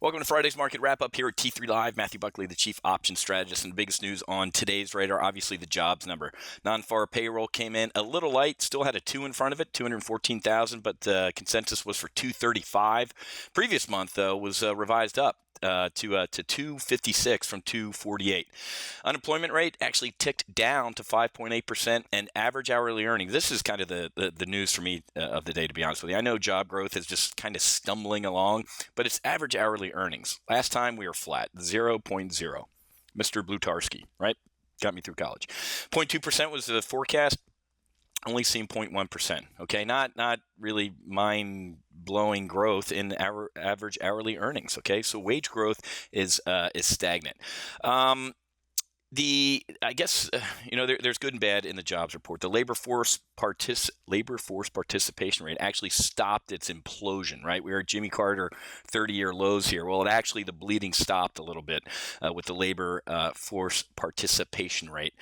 Welcome to Friday's Market Wrap-Up here at T3 Live. Matthew Buckley, the Chief Options Strategist, and the biggest news on today's radar, obviously the jobs number. Non-farm payroll came in a little light, still had a 2 in front of it, 214,000, but the consensus was for 235. Previous month, though, was revised up to 256 from 248. Unemployment rate actually ticked down to 5.8%, and average hourly earnings. This is kind of the news for me of the day, to be honest with you. I know job growth is just kind of stumbling along, but it's average hourly earnings. Last time we were flat, 0.0. Mr. Blutarski, right? Got me through college. 0.2% was the forecast. Only seen 0.1%. Okay, not really mind-blowing growth in our average hourly earnings. Okay, so wage growth is stagnant. There's good and bad in the jobs report. The labor force participation rate actually stopped its implosion. Right, we were at Jimmy Carter 30-year lows here. Well, the bleeding stopped a little bit with the labor force participation rate.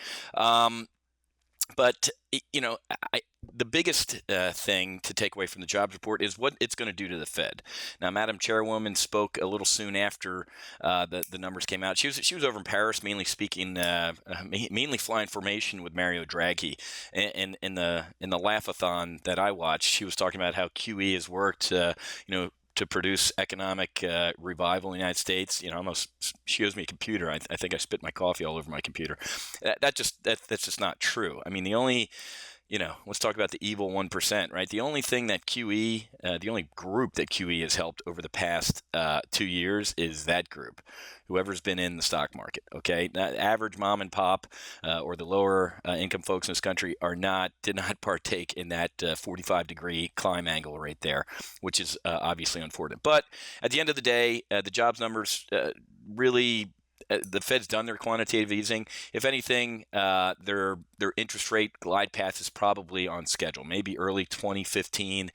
But the biggest thing to take away from the jobs report is what it's going to do to the Fed. Now, Madam Chairwoman spoke a little soon after the numbers came out. She was over in Paris, mainly flying formation with Mario Draghi. And in the laugh-a-thon that I watched, she was talking about how QE has worked. To produce economic revival in the United States. She owes me a computer. I think I spit my coffee all over my computer. That's just not true. I mean, let's talk about the evil 1%, right? The only thing that the only group that QE has helped over the past 2 years is that group, whoever's been in the stock market, okay? That average mom and pop or the lower income folks in this country did not partake in that 45-degree climb angle right there, which is obviously unfortunate. But at the end of the day, the jobs numbers really the Fed's done their quantitative easing. If anything, their interest rate glide path is probably on schedule, maybe early 2015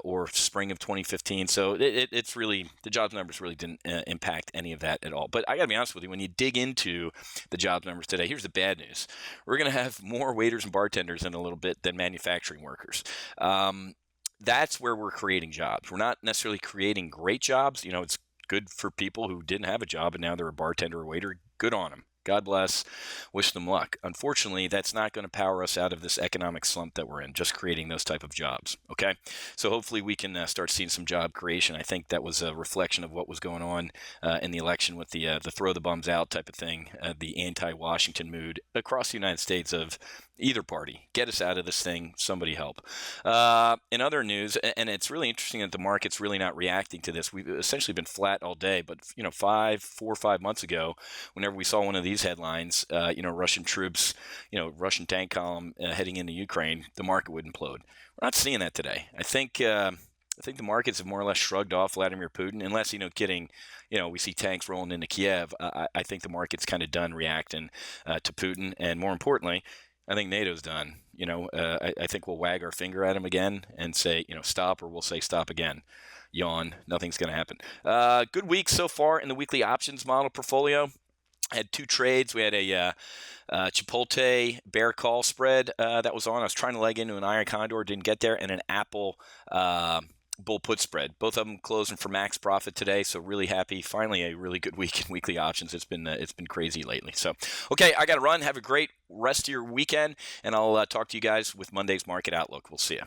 or spring of 2015. So it's really, the jobs numbers really didn't impact any of that at all. But I got to be honest with you, when you dig into the jobs numbers today, here's the bad news. We're going to have more waiters and bartenders in a little bit than manufacturing workers. That's where we're creating jobs. We're not necessarily creating great jobs. It's good for people who didn't have a job and now they're a bartender or waiter. Good on them. God bless. Wish them luck. Unfortunately, that's not going to power us out of this economic slump that we're in, just creating those type of jobs. Okay? So hopefully we can start seeing some job creation. I think that was a reflection of what was going on in the election with the throw the bums out type of thing, the anti-Washington mood across the United States of either party. Get us out of this thing. Somebody help. In other news, and it's really interesting that the market's really not reacting to this. We've essentially been flat all day, but 4 or 5 months ago, whenever we saw one of these headlines, Russian troops, Russian tank column heading into Ukraine, the market would implode. We're not seeing that today. I think the markets have more or less shrugged off Vladimir Putin, unless, we see tanks rolling into Kiev. I think the market's kind of done reacting to Putin, and more importantly, I think NATO's done. I think we'll wag our finger at him again and say, stop, or we'll say stop again. Yawn. Nothing's going to happen. Good week so far in the weekly options model portfolio. Had 2 trades. We had a Chipotle bear call spread that was on. I was trying to leg into an iron condor, didn't get there, and an Apple bull put spread. Both of them closing for max profit today, so really happy. Finally, a really good week in weekly options. It's been crazy lately. So, okay, I got to run. Have a great rest of your weekend, and I'll talk to you guys with Monday's market outlook. We'll see you.